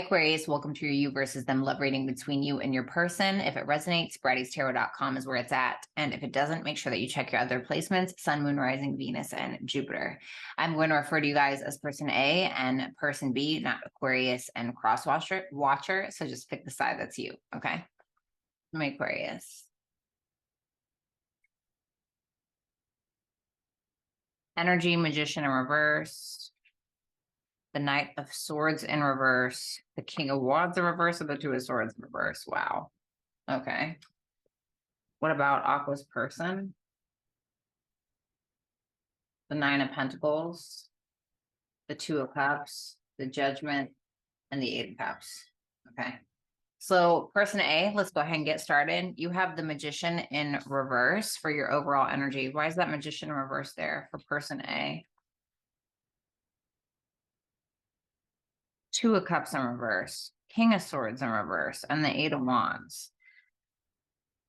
Aquarius, welcome to your you versus them love reading between you and your person. If it resonates, Bratty'sTarot.com is where it's at. And if it doesn't, make sure that you check your other placements, Sun, Moon, Rising, Venus, and Jupiter. I'm going to refer to you guys as person A and person B, not Aquarius and cross watcher. So just pick the side that's you, okay? I'm Aquarius. Energy, Magician in reverse. The Knight of Swords in reverse, the King of Wands in reverse, or the Two of Swords in reverse. Wow. Okay. What about Aqua's person? The Nine of Pentacles, the Two of Cups, the Judgment, and the Eight of Cups. Okay. So person A, let's go ahead and get started. You have the Magician in reverse for your overall energy. Why is that Magician in reverse there for person A? Two of Cups in reverse, King of Swords in reverse, and the Eight of Wands.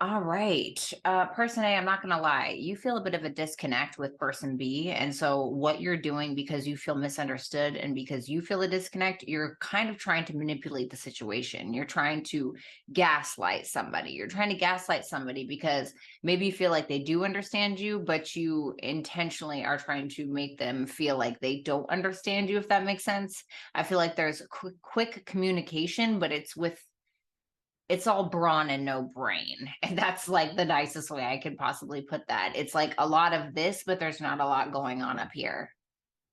All right. Person A, I'm not going to lie. You feel a bit of a disconnect with person B. And so what you're doing because you feel misunderstood and because you feel a disconnect, you're kind of trying to manipulate the situation. You're trying to gaslight somebody. You're trying to gaslight somebody because maybe you feel like they do understand you, but you intentionally are trying to make them feel like they don't understand you, if that makes sense. I feel like there's quick communication, but it's all brawn and no brain. And that's like the nicest way I could possibly put that. It's like a lot of this, but there's not a lot going on up here.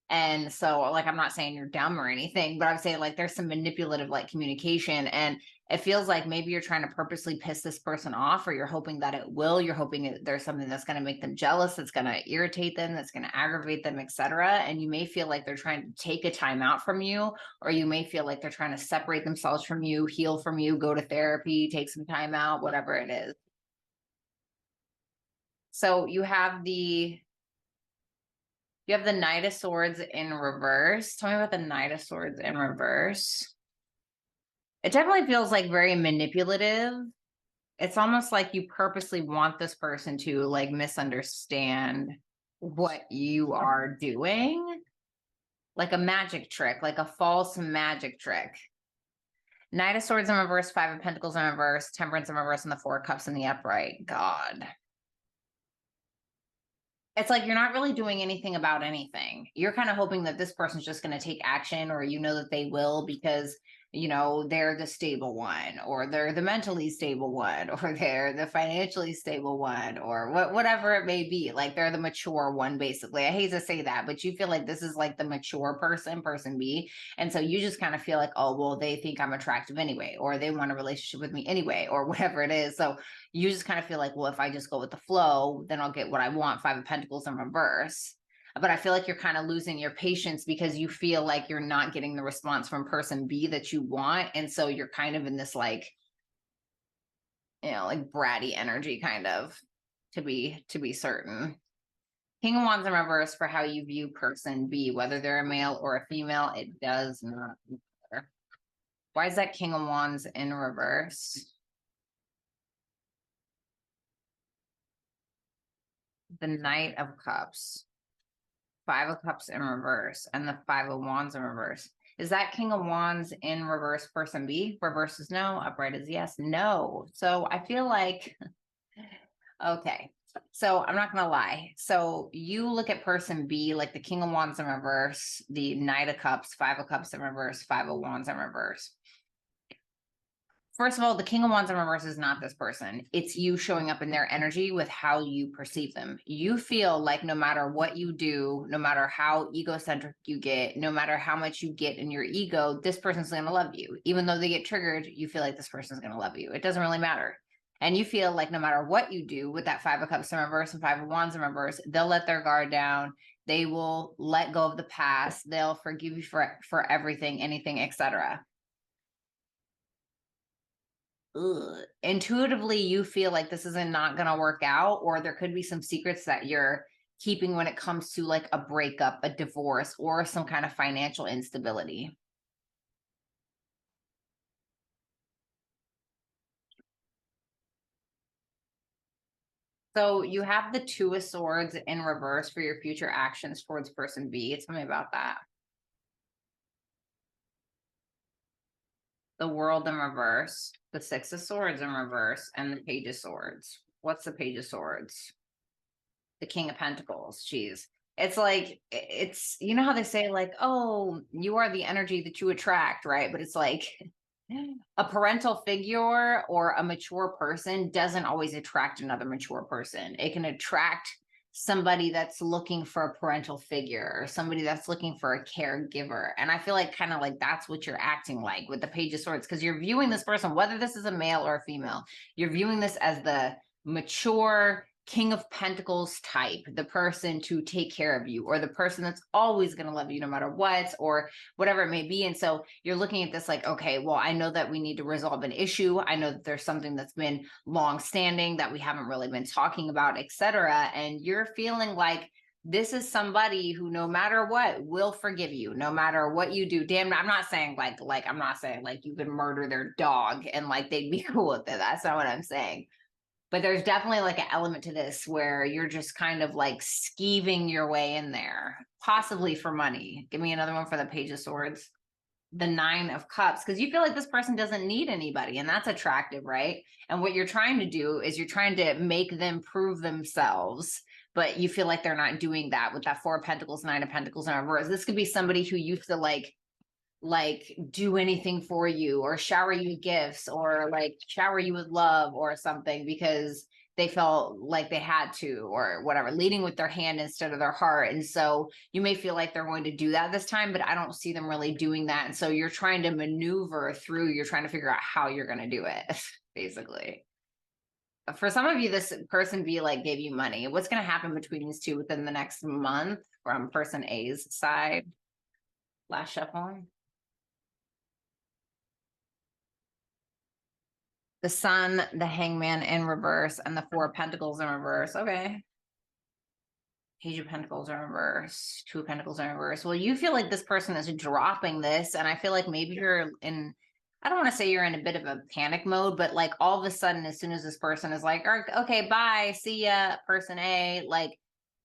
And so, like, I'm not saying you're dumb or anything, but I'm saying like there's some manipulative like communication. And it feels like maybe you're trying to purposely piss this person off, or you're hoping that it will. You're hoping there's something that's going to make them jealous, that's going to irritate them, that's going to aggravate them, etc. And you may feel like they're trying to take a time out from you, or you may feel like they're trying to separate themselves from you, heal from you, go to therapy, take some time out, whatever it is. So you have the Knight of Swords in reverse. Tell me about the Knight of Swords in reverse. It definitely feels like very manipulative. It's almost like you purposely want this person to like misunderstand what you are doing. Like a magic trick, like a false magic trick. Knight of Swords in reverse, Five of Pentacles in reverse, Temperance in reverse, and the Four of Cups in the upright. God. It's like you're not really doing anything about anything. You're kind of hoping that this person's just going to take action, or you know that they will because they're the stable one, or they're the mentally stable one, or they're the financially stable one, or whatever it may be. Like they're the mature one, basically. I hate to say that, but you feel like this is like the mature person B. And so you just kind of feel like, oh, well, they think I'm attractive anyway, or they want a relationship with me anyway, or whatever it is. So you just kind of feel like, well, if I just go with the flow, then I'll get what I want, Five of Pentacles in reverse. But I feel like you're kind of losing your patience because you feel like you're not getting the response from person B that you want. And so you're kind of in this like bratty energy kind of, to be certain. King of Wands in reverse for how you view person B, whether they're a male or a female, it does not matter. Why is that King of Wands in reverse? The Knight of Cups, Five of Cups in reverse, and the Five of Wands in reverse. Is that King of Wands in reverse person B? Reverse is no, upright is yes. No. So I feel like, okay. So I'm not going to lie. So you look at person B, like the King of Wands in reverse, the Knight of Cups, Five of Cups in reverse, Five of Wands in reverse. First of all, the King of Wands in reverse is not this person. It's you showing up in their energy with how you perceive them. You feel like no matter what you do, no matter how egocentric you get, no matter how much you get in your ego, this person's going to love you. Even though they get triggered, you feel like this person's going to love you. It doesn't really matter. And you feel like no matter what you do with that Five of Cups in reverse and Five of Wands in reverse, they'll let their guard down. They will let go of the past. They'll forgive you for everything, anything, etc. Intuitively you feel like this isn't not going to work out, or there could be some secrets that you're keeping when it comes to like a breakup, a divorce, or some kind of financial instability. So you have the Two of Swords in reverse for your future actions towards person B. Tell me about that. the World in reverse, the Six of Swords in reverse, and the Page of Swords. What's the Page of Swords? The King of Pentacles. Jeez. It's like, it's, you know how they say, like, oh, you are the energy that you attract, right? But it's like a parental figure or a mature person doesn't always attract another mature person. It can attract somebody that's looking for a parental figure or somebody that's looking for a caregiver. And I feel like kind of like that's what you're acting like with the Page of Swords, because you're viewing this person, whether this is a male or a female, you're viewing this as the mature King of Pentacles type, the person to take care of you, or the person that's always going to love you no matter what, or whatever it may be. And so you're looking at this like, okay, well, I know that we need to resolve an issue. I know that there's something that's been long standing that we haven't really been talking about, etc. And you're feeling like this is somebody who, no matter what, will forgive you, no matter what you do. Damn, I'm not saying like I'm not saying like you could murder their dog and like they'd be cool with it. That's not what I'm saying. But there's definitely like an element to this where you're just kind of like skeeving your way in there, possibly for money. Give me another one for the Page of Swords. The Nine of Cups, because you feel like this person doesn't need anybody, and that's attractive, right? And what you're trying to do is you're trying to make them prove themselves, but you feel like they're not doing that with that Four of Pentacles, Nine of Pentacles in reverse. This could be somebody who used to like do anything for you or shower you with gifts or like shower you with love or something because they felt like they had to or whatever, leading with their hand instead of their heart. And so you may feel like they're going to do that this time, but I don't see them really doing that. And so you're trying to maneuver through, you're trying to figure out how you're going to do it, basically. For some of you, this person B like gave you money. What's going to happen between these two within the next month from person A's side? Last shuffle. The Sun, the Hangman in reverse, and the Four of Pentacles in reverse. Okay. Page of Pentacles in reverse, Two of Pentacles in reverse. Well, you feel like this person is dropping this, and I feel like maybe you're in, I don't want to say you're in a bit of a panic mode, but like all of a sudden, as soon as this person is like, okay, bye, see ya, person A, like,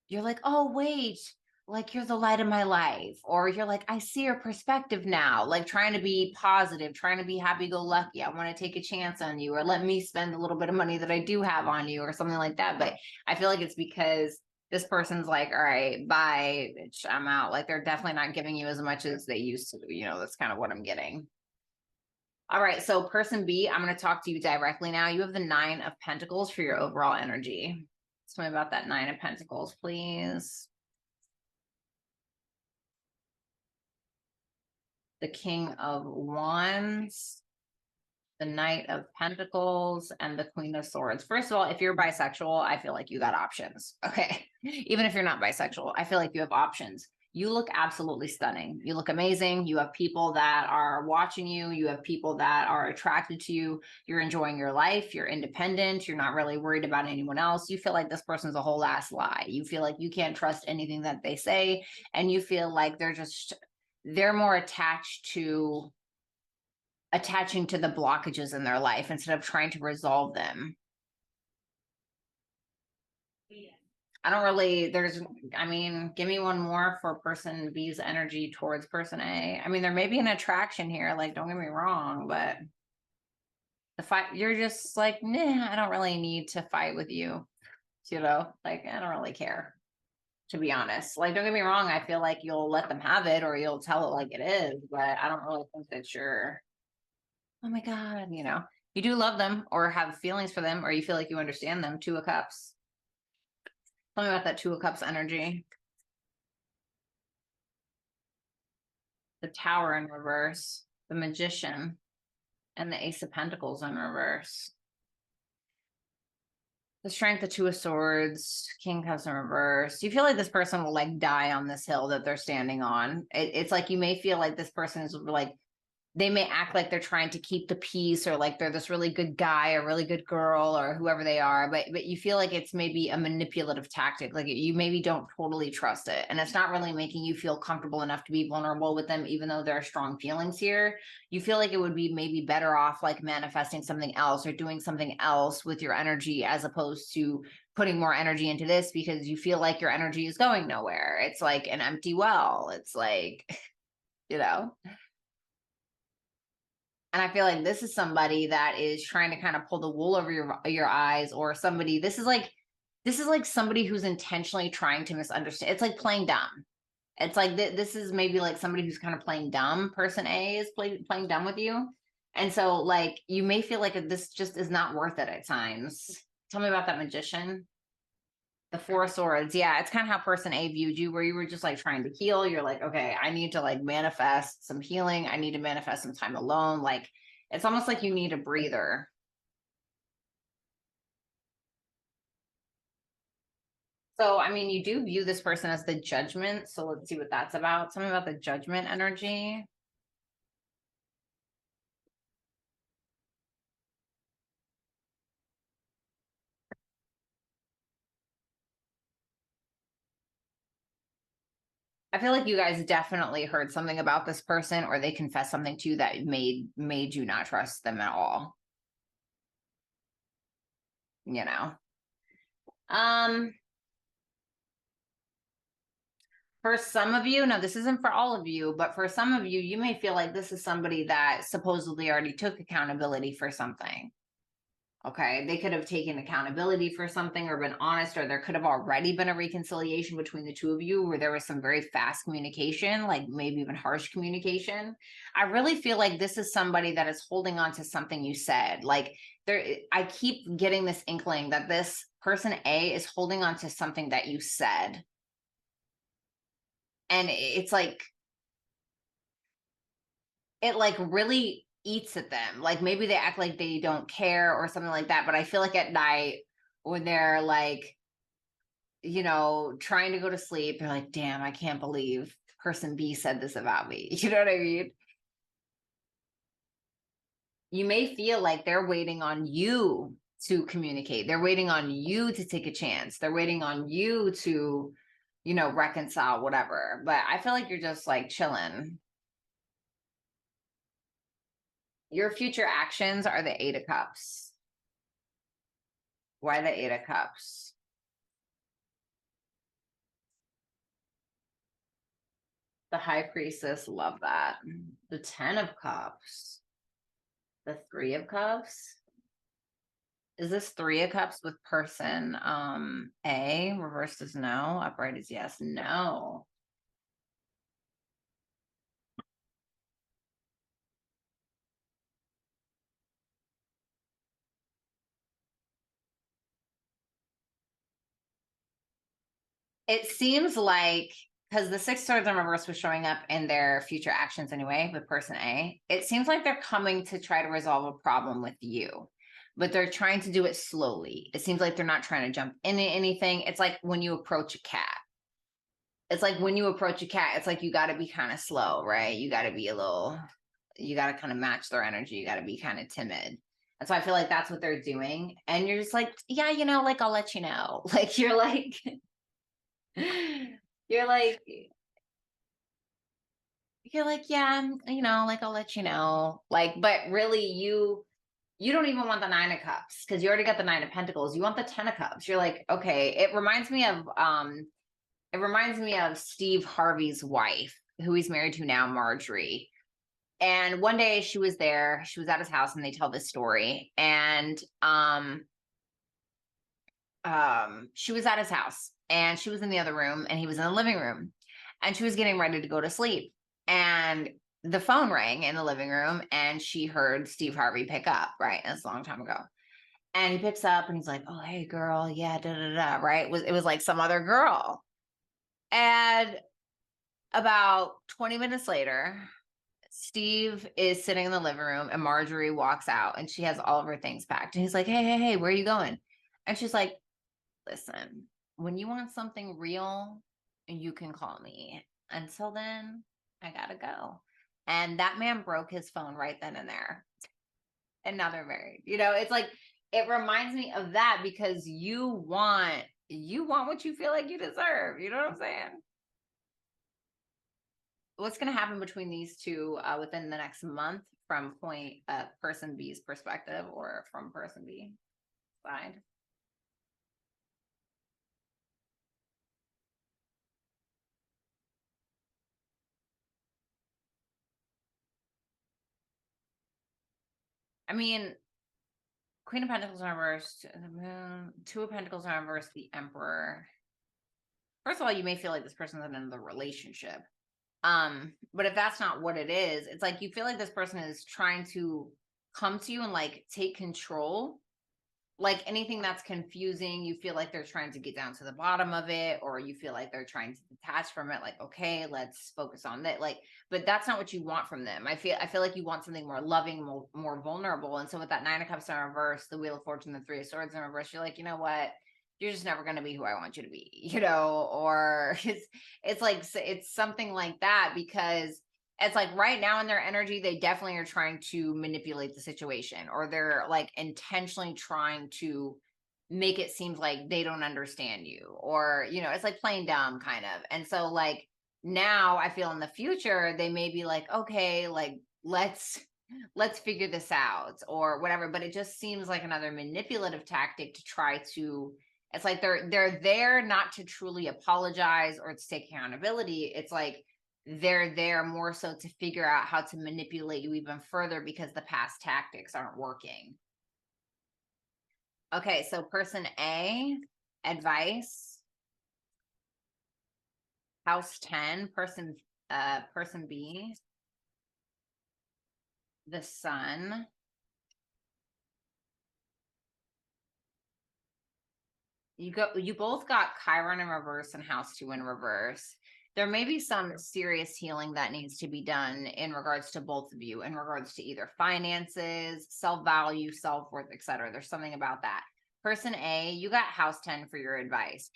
you're like, oh, wait, like you're the light of my life. Or you're like, I see your perspective now, like trying to be positive, trying to be happy go lucky. I want to take a chance on you, or let me spend a little bit of money that I do have on you, or something like that. But I feel like it's because this person's like, all right, bye, bitch, I'm out. Like they're definitely not giving you as much as they used to. You know, that's kind of what I'm getting. All right, so person B, I'm going to talk to you directly now. You have the Nine of Pentacles for your overall energy. Tell me about that Nine of Pentacles, please. The King of Wands, the Knight of Pentacles, and the Queen of Swords. First of all, if you're bisexual, I feel like you got options. Okay. Even if you're not bisexual, I feel like you have options. You look absolutely stunning. You look amazing. You have people that are watching you. You have people that are attracted to you. You're enjoying your life. You're independent. You're not really worried about anyone else. You feel like this person's a whole ass lie. You feel like you can't trust anything that they say. And you feel like they're more attaching to the blockages in their life instead of trying to resolve them. I don't really, give me one more for person B's energy towards person A. I mean, there may be an attraction here, like, don't get me wrong, but the fight, you're just like, nah, I don't really need to fight with you. You know, like, I don't really care, to be honest. Like, don't get me wrong, I feel like you'll let them have it or you'll tell it like it is, but I don't really think that you're, oh my God, you know, you do love them or have feelings for them or you feel like you understand them. Two of Cups. Tell me about that Two of Cups energy. The Tower in reverse, the Magician, and the Ace of Pentacles in reverse. The Strength, the Two of Swords, King Cups in reverse. You feel like this person will like die on this hill that they're standing on. It's like you may feel like this person is like, they may act like they're trying to keep the peace or like they're this really good guy or really good girl or whoever they are, but you feel like it's maybe a manipulative tactic. Like you maybe don't totally trust it. And it's not really making you feel comfortable enough to be vulnerable with them, even though there are strong feelings here. You feel like it would be maybe better off like manifesting something else or doing something else with your energy as opposed to putting more energy into this because you feel like your energy is going nowhere. It's like an empty well. It's like, you know. And I feel like this is somebody that is trying to kind of pull the wool over your eyes, or somebody, this is like somebody who's intentionally trying to misunderstand. It's like playing dumb. It's like this is maybe like somebody who's kind of playing dumb. Person A is playing dumb with you. And so like you may feel like this just is not worth it at times. Tell me about that Magician. The Four of Swords. Yeah, it's kind of how person A viewed you, where you were just like trying to heal. You're like, okay, I need to like manifest some healing. I need to manifest some time alone. Like it's almost like you need a breather. So, I mean, you do view this person as the Judgment. So let's see what that's about. Tell me about the Judgment energy. I feel like you guys definitely heard something about this person, or they confessed something to you that made you not trust them at all. You know. Um, for some of you, no, this isn't for all of you, but for some of you, you may feel like this is somebody that supposedly already took accountability for something. Okay, they could have taken accountability for something or been honest, or there could have already been a reconciliation between the two of you where there was some very fast communication, like maybe even harsh communication. I really feel like this is somebody that is holding on to something you said. Like there, I keep getting this inkling that this person A is holding on to something that you said. And it's like, it like really eats at them. Like maybe they act like they don't care or something like that. But I feel like at night when they're like, trying to go to sleep, they're like, damn, I can't believe person B said this about me. You know what I mean? You may feel like they're waiting on you to communicate. They're waiting on you to take a chance. They're waiting on you to, reconcile, whatever. But I feel like you're just like chilling. Your future actions are the Eight of Cups. Why the Eight of Cups? The High Priestess, love that. The Ten of Cups. The Three of Cups. Is this Three of Cups with person A? Reversed is no. Upright is yes. No. It seems like, because the Six Swords in reverse was showing up in their future actions anyway with person A, it seems like they're coming to try to resolve a problem with you, but they're trying to do it slowly. It seems like they're not trying to jump into anything. It's like when you approach a cat. It's like when you approach a cat, it's like you got to be kind of slow, right? You got to be you got to kind of match their energy. You got to be kind of timid. And so I feel like that's what they're doing. And you're just like, yeah, like I'll let you know. Like you're like, yeah, like I'll let you know. Like, but really you don't even want the Nine of Cups because you already got the Nine of Pentacles. You want the Ten of Cups. You're like, okay, it reminds me of Steve Harvey's wife, who he's married to now, Marjorie. And one day she was there, she was at his house, and they tell this story. And she was at his house and she was in the other room and he was in the living room and she was getting ready to go to sleep. And the phone rang in the living room and she heard Steve Harvey pick up, right? That's a long time ago. And he picks up and he's like, oh, hey, girl. Yeah, da da da. Right. It was like some other girl. And about 20 minutes later, Steve is sitting in the living room and Marjorie walks out and she has all of her things packed. And he's like, hey, hey, hey, where are you going? And she's like, listen, when you want something real, you can call me. Until then, I gotta go. And that man broke his phone right then and there. And now they're married. It's like it reminds me of that because you want what you feel like you deserve. You know what I'm saying? What's going to happen between these two within the next month from person B's perspective or from person B side? I mean, Queen of Pentacles in reverse, the Moon, Two of Pentacles in reverse, the Emperor. First of all, you may feel like this person's in another relationship. But if that's not what it is, it's like you feel like this person is trying to come to you and like take control. Like anything that's confusing, you feel like they're trying to get down to the bottom of it, or you feel like they're trying to detach from it. Like, okay, let's focus on that. Like, but that's not what you want from them. I feel like you want something more loving, more vulnerable. And so with that Nine of Cups in reverse, the Wheel of Fortune, the Three of Swords in reverse, you're like, you know what? You're just never going to be who I want you to be, or it's like, it's something like that, because it's like right now in their energy, they definitely are trying to manipulate the situation, or they're like intentionally trying to make it seem like they don't understand you, or, it's like playing dumb kind of. And so, like, now I feel in the future, they may be like, okay, like, let's figure this out or whatever. But it just seems like another manipulative tactic to try to, it's like they're there not to truly apologize or to take accountability. It's like they're there more so to figure out how to manipulate you even further because the past tactics aren't working. Okay, so person A, advice, house 10, person B, the sun. You both got Chiron in reverse and house 2 in reverse. There may be some serious healing that needs to be done in regards to both of you, in regards to either finances, self-value, self-worth, etc. There's something about that. Person A, you got house 10 for your advice.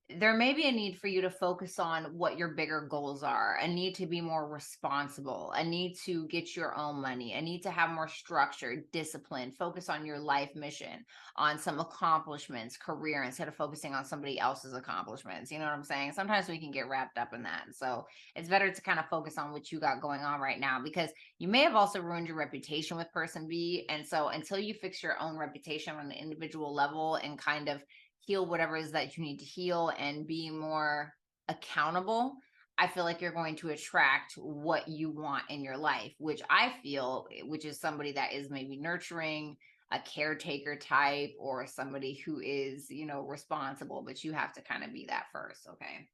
There may be a need for you to focus on what your bigger goals are, a need to be more responsible, a need to get your own money, a need to have more structure, discipline, focus on your life mission, on some accomplishments, career, instead of focusing on somebody else's accomplishments. You know what I'm saying? Sometimes we can get wrapped up in that. So it's better to kind of focus on what you got going on right now, because you may have also ruined your reputation with person B. And so until you fix your own reputation on an individual level and kind of heal whatever it is that you need to heal and be more accountable, I feel like you're going to attract what you want in your life, which I feel, which is somebody that is maybe nurturing, a caretaker type, or somebody who is, responsible, but you have to kind of be that first. Okay.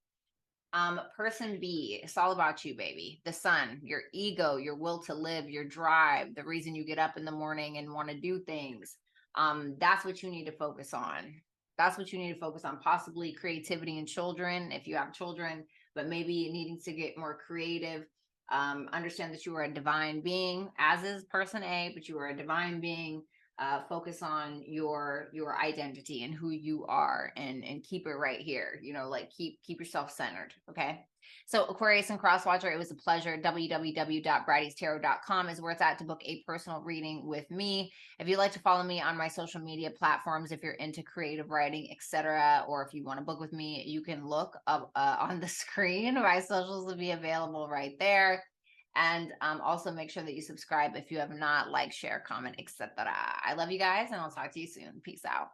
Person B, it's all about you, baby. The sun, your ego, your will to live, your drive, the reason you get up in the morning and want to do things. That's what you need to focus on. That's what you need to focus on. Possibly creativity in children, if you have children, but maybe needing to get more creative. Understand that you are a divine being, as is person A, but you are a divine being. Focus on your identity and who you are, and keep it right here, like keep yourself centered. Okay, so Aquarius and Crosswatcher, it was a pleasure. www.brattystarot.com is where it's at to book a personal reading with me. If you'd like to follow me on my social media platforms, if you're into creative writing, etc., or if you want to book with me, you can look up on the screen. My socials will be available right there. And also make sure that you subscribe if you have not, like, share, comment, etc. I love you guys, and I'll talk to you soon. Peace out.